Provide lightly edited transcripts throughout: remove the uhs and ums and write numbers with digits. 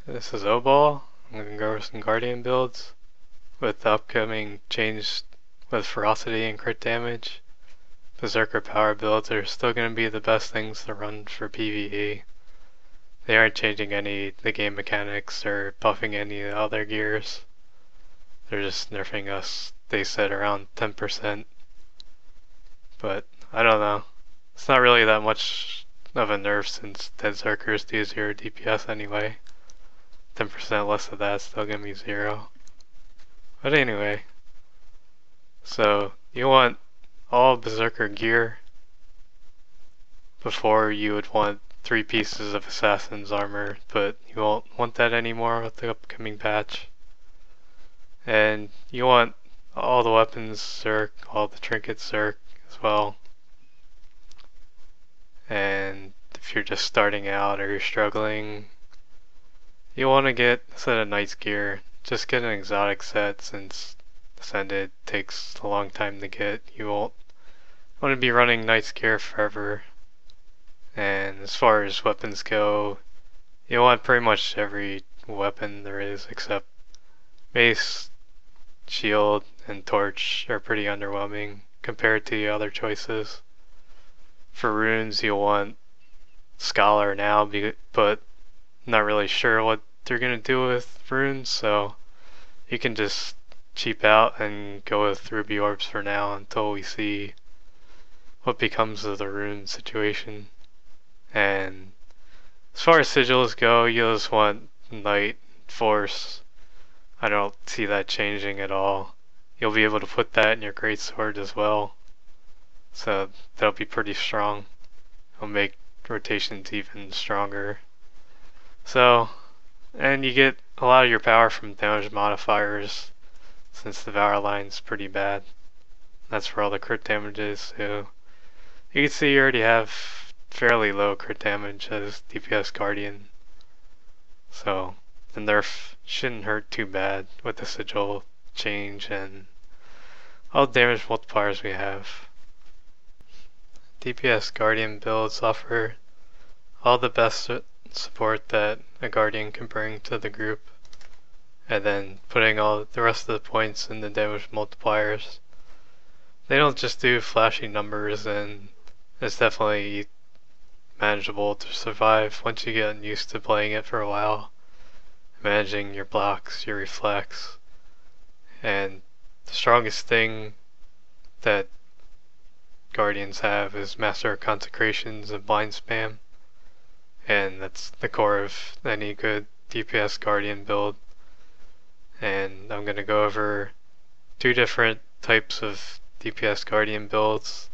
This is O-Ball. I'm going to go over some Guardian builds with the upcoming change with ferocity and crit damage. Berserker power builds are still going to be the best things to run for PVE. They aren't changing any of the game mechanics or buffing any of the other gears. They're just nerfing us, they said, around 10%. But I don't know. It's not really that much of a nerf since Berserkers do 0 DPS anyway. 10% less of that still gonna be 0. But anyway, so you want all Berserker gear before you would want 3 pieces of Assassin's armor, but you won't want that anymore with the upcoming patch. And you want all the weapons Zerk, all the trinkets Zerk as well. And if you're just starting out or you're struggling, you want to get, instead of Knight's gear, just get an exotic set since Ascended takes a long time to get. You won't want to be running Knight's gear forever. And as far as weapons go, you want pretty much every weapon there is except Mace, Shield, and Torch are pretty underwhelming compared to the other choices. For runes, you'll want Scholar now, but not really sure what they're gonna do with runes, so you can just cheap out and go with Ruby Orbs for now until we see what becomes of the rune situation. And as far as sigils go, you just want Knight, Force. I don't see that changing at all. You'll be able to put that in your Greatsword as well, so that'll be pretty strong. It'll make rotations even stronger. So, and you get a lot of your power from damage modifiers since the Valor line's pretty bad. That's where all the crit damage is, so you can see you already have fairly low crit damage as DPS Guardian. So the nerf shouldn't hurt too bad with the sigil change and all the damage multipliers we have. DPS Guardian builds offer all the best support that a Guardian can bring to the group, and then putting all the rest of the points in the damage multipliers. They don't just do flashy numbers, and it's definitely manageable to survive once you get used to playing it for a while, managing your blocks, your reflex. And the strongest thing that Guardians have is Master of Consecrations and Blind Spam, and that's the core of any good DPS Guardian build. And I'm going to go over 2 different types of DPS Guardian builds.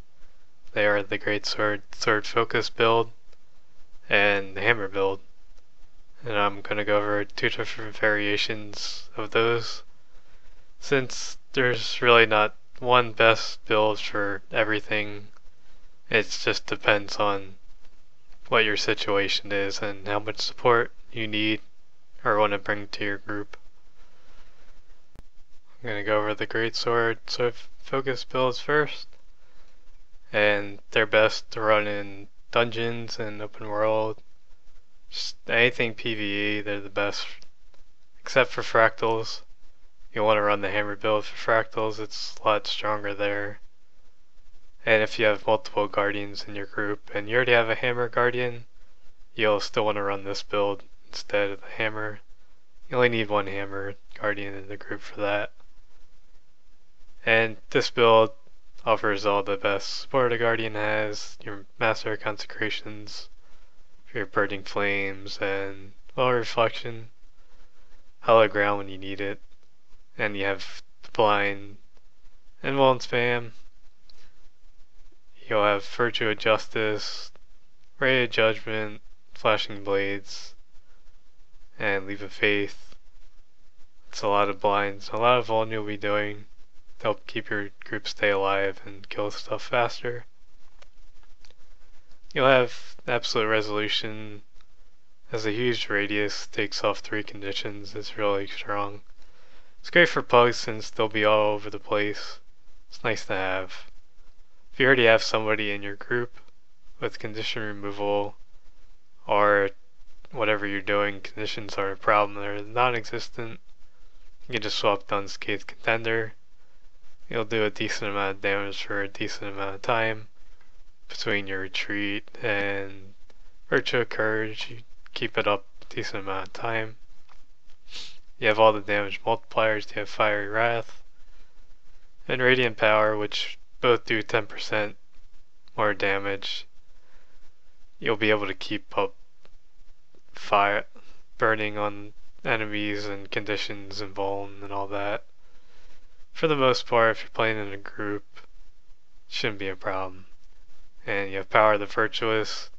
They are the Greatsword Sword Focus build and the Hammer build. And I'm going to go over 2 different variations of those, since there's really not one best build for everything. It just depends on what your situation is and how much support you need or want to bring to your group. I'm going to go over the Greatsword Sword Focus builds first, and they're best to run in dungeons and open world. Just anything PVE, they're the best, except for Fractals. You want to run the Hammer build for Fractals, it's a lot stronger there. And if you have multiple Guardians in your group and you already have a Hammer Guardian, you'll still want to run this build instead of the Hammer. You only need 1 Hammer Guardian in the group for that. And this build offers all the best support a Guardian has, your Master of Consecrations, your Burning Flames, and well, Reflection, Hollow Ground when you need it, and you have Blind and Won't Spam. You'll have Virtue of Justice, Ray of Judgment, Flashing Blades, and Leap of Faith. It's a lot of blinds, a lot of Vuln you'll be doing to help keep your group stay alive and kill stuff faster. You'll have Absolute Resolution, has a huge radius, takes off 3 conditions, it's really strong. It's great for pugs since they'll be all over the place. It's nice to have. If you already have somebody in your group with condition removal or whatever you're doing, conditions are a problem. They're non-existent. You can just swap to Unscathed Contender. You'll do a decent amount of damage for a decent amount of time. Between your retreat and Virtue Courage, you keep it up a decent amount of time. You have all the damage multipliers. You have Fiery Wrath and Radiant Power, which both do 10% more damage. You'll be able to keep up fire burning on enemies and conditions and vuln and all that. For the most part, if you're playing in a group, it shouldn't be a problem. And you have Power of the Virtuous.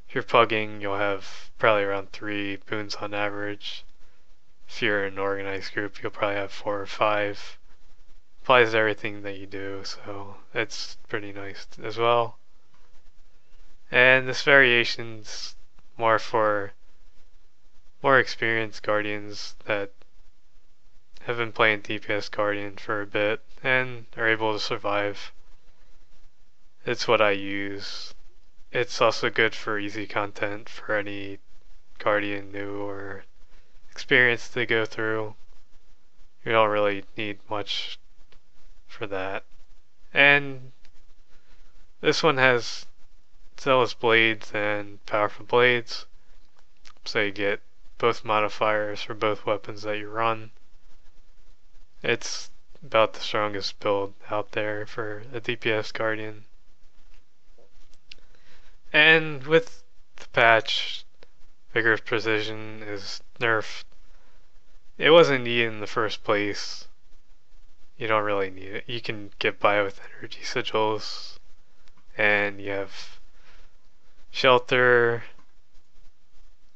If you're pugging, you'll have probably around 3 boons on average. If you're in an organized group, you'll probably have 4 or 5. Applies to everything that you do, so it's pretty nice as well. And this variation's more for more experienced Guardians that have been playing DPS Guardian for a bit and are able to survive. It's what I use. It's also good for easy content for any Guardian new or experienced to go through. You don't really need much for that. And this one has Zealous Blades and Powerful Blades, so you get both modifiers for both weapons that you run. It's about the strongest build out there for a DPS Guardian. And with the patch, Vigorous Precision is nerfed. It wasn't needed in the first place. You don't really need it. You can get by with energy sigils, and you have Shelter,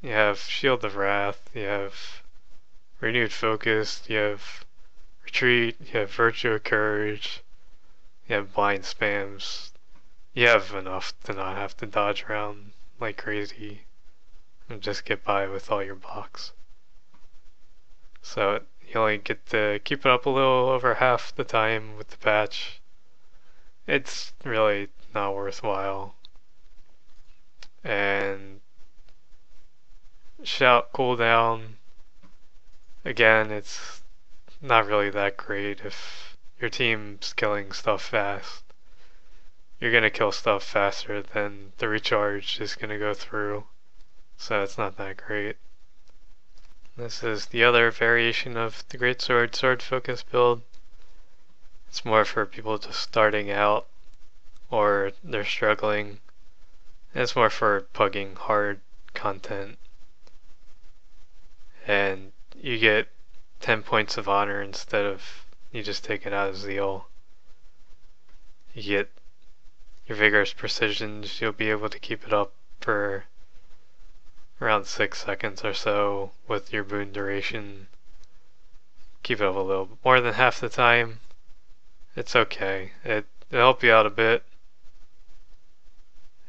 you have Shield of Wrath, you have Renewed Focus, you have Retreat, you have Virtue of Courage, you have Blind Spams. You have enough to not have to dodge around like crazy and just get by with all your blocks. So you only get to keep it up a little over half the time with the patch. It's really not worthwhile. And Shout cooldown, again, it's not really that great. If your team's killing stuff fast, you're gonna kill stuff faster than the recharge is gonna go through, so it's not that great. This is the other variation of the Greatsword sword focus build. It's more for people just starting out or they're struggling. It's more for pugging hard content. And you get 10 points of honor instead of you just take it out of zeal. You get your Vigorous Precisions, you'll be able to keep it up for around 6 seconds or so with your boon duration. Keep it up a little more than half the time. It's okay. It'll help you out a bit.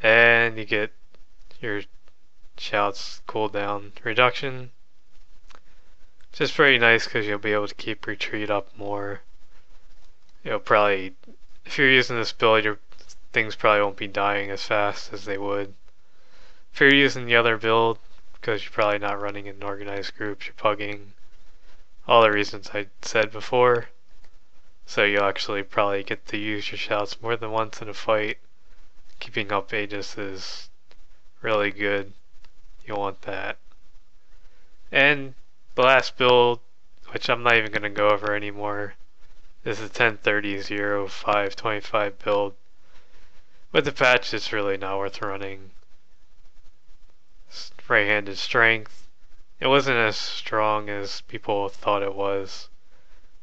And you get your Shout's cooldown reduction. Which is pretty nice because you'll be able to keep retreat up more. You'll probably, if you're using this build, your things probably won't be dying as fast as they would. If you're using the other build, because you're probably not running in organized groups, you're pugging, all the reasons I said before. So you'll actually probably get to use your Shouts more than once in a fight. Keeping up Aegis is really good. You'll want that. And the last build, which I'm not even going to go over anymore, is the 10-30-0-5-25 build. With the patch, it's really not worth running. Right-handed strength. It wasn't as strong as people thought it was.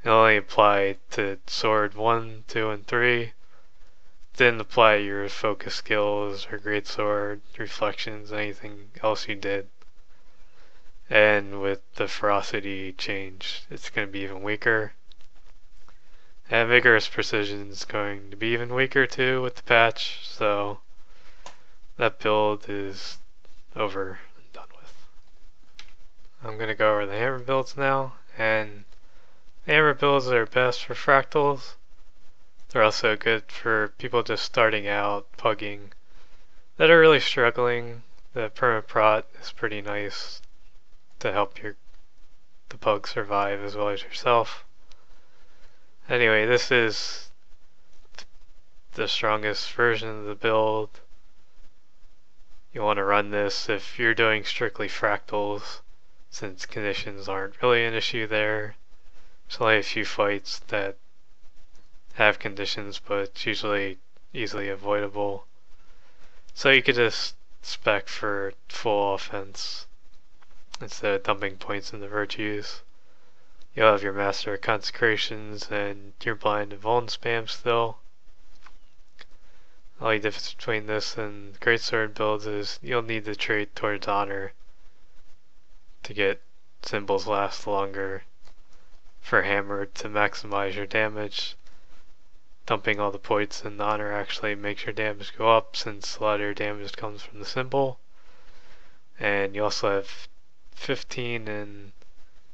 It only applied to sword 1, 2, and 3. Didn't apply your focus skills or greatsword, reflections, anything else you did. And with the ferocity change, it's going to be even weaker. And Vigorous Precision is going to be even weaker too with the patch, so that build is over and done with. I'm going to go over the hammer builds now, and the hammer builds are best for fractals. They're also good for people just starting out, pugging, that are really struggling. the permaprot is pretty nice to help the pug survive as well as yourself. Anyway, this is the strongest version of the build. You want to run this if you're doing strictly fractals, since conditions aren't really an issue there. There's only a few fights that have conditions, but it's usually easily avoidable. So you could just spec for full offense instead of dumping points into virtues. You'll have your Master of Consecrations and your blind and vuln spam still. The only difference between this and Greatsword builds is you'll need to trade towards honor to get symbols last longer for hammer to maximize your damage. Dumping all the points in honor actually makes your damage go up, since a lot of your damage comes from the symbol. And you also have 15 in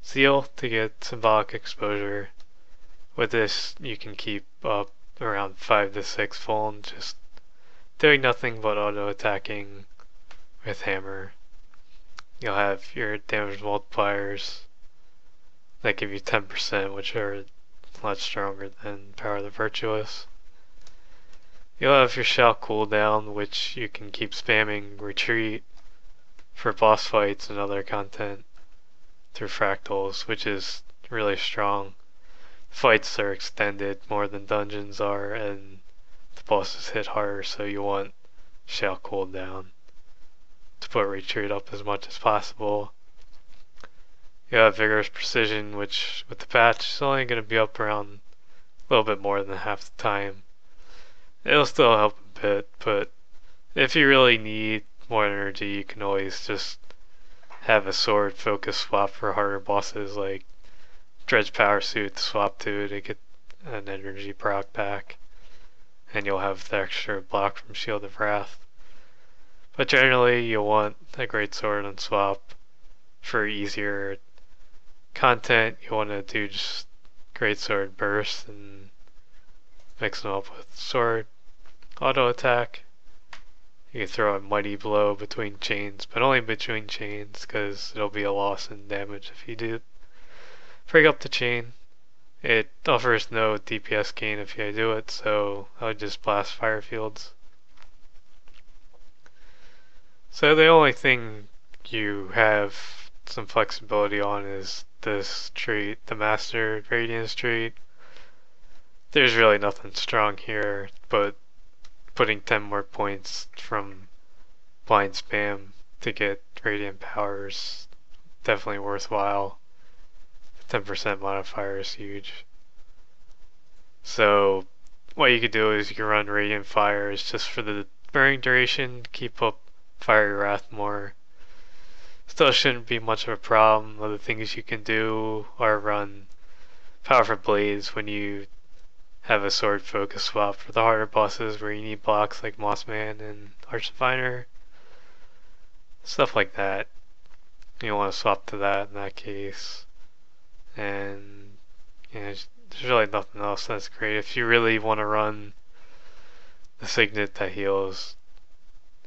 Zeal to get symbolic exposure. With this you can keep up around 5 to 6 vuln, just doing nothing but auto attacking with hammer. You'll have your damage multipliers that give you 10%, which are a lot stronger than Power of the Virtuous. You'll have your shell cooldown, which you can keep spamming retreat for boss fights and other content through Fractals, which is really strong. Fights are extended more than dungeons are, and the bosses hit harder, so you want shell cooldown to put retreat up as much as possible. You have Vigorous Precision, which with the patch is only going to be up around a little bit more than half the time. It'll still help a bit, but if you really need more energy, you can always just have a sword focus swap for harder bosses like Dredge Power Suit to swap to get an energy proc back, and you'll have the extra block from Shield of Wrath. But generally you'll want a Greatsword on swap for easier content. You want to do just Greatsword burst and mix them up with sword auto attack. You can throw a Mighty Blow between chains, but only between chains, because it'll be a loss in damage if you do break up the chain. It offers no DPS gain if you do it, so I would just blast fire fields. So the only thing you have some flexibility on is this trait, the Master Radiance trait. There's really nothing strong here, but putting 10 more points from blind spam to get radiant power is definitely worthwhile. The 10% modifier is huge. So what you could do is you can run Radiant Fires just for the burning duration, keep up Fiery Wrath more. Still shouldn't be much of a problem. Other things you can do are run Powerful Blades when you have a sword focus swap for the harder bosses where you need blocks like Mossman and Archdiviner. Stuff like that. You want to swap to that in that case. And there's really nothing else that's great. If you really want to run the Signet that heals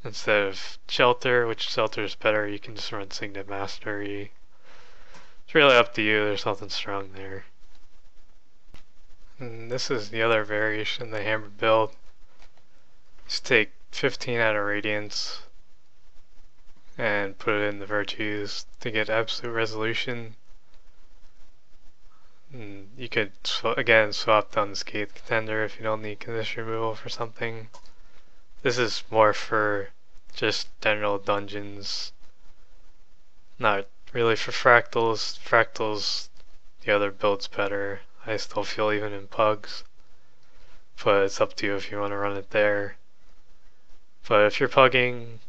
instead of Shelter, which Shelter is better, you can just run Signet Mastery. It's really up to you. There's nothing strong there. And this is the other variation of the hammer build. Just take 15 out of Radiance and put it in the virtues to get absolute resolution. And you could again swap down the Scathe Contender if you don't need condition removal for something. This is more for just general dungeons, not really for Fractals. Fractals, the other build's better. I still feel even in pugs, but it's up to you if you want to run it there. But if you're pugging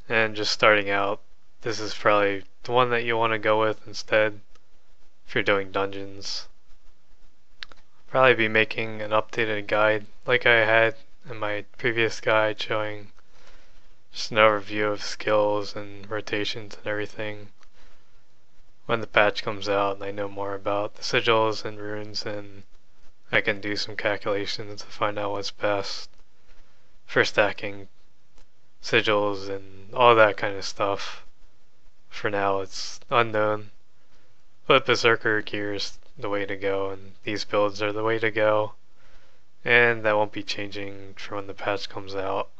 and just starting out, this is probably the one that you want to go with instead if you're doing dungeons. Probably be making an updated guide like I had in my previous guide, showing just an overview of skills and rotations and everything when the patch comes out and I know more about the sigils and runes, and I can do some calculations to find out what's best for stacking sigils and all that kind of stuff. For now, it's unknown. But Berserker gear is the way to go, and these builds are the way to go. And that won't be changing for when the patch comes out.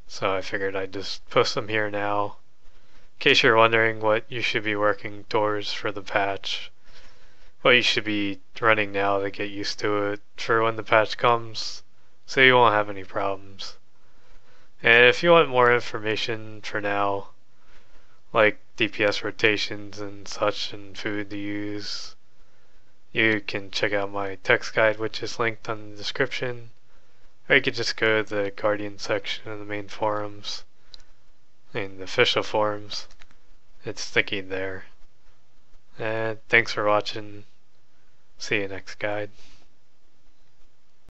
So I figured I'd just post them here now. In case you're wondering what you should be working towards for the patch. What you should be running now to get used to it for when the patch comes. So you won't have any problems. And if you want more information for now, like DPS rotations and such and food to use, you can check out my text guide, which is linked on the description. Or you could just go to the Guardian section of the main forums. In the official forums. It's sticky there. And thanks for watching. See you next guide.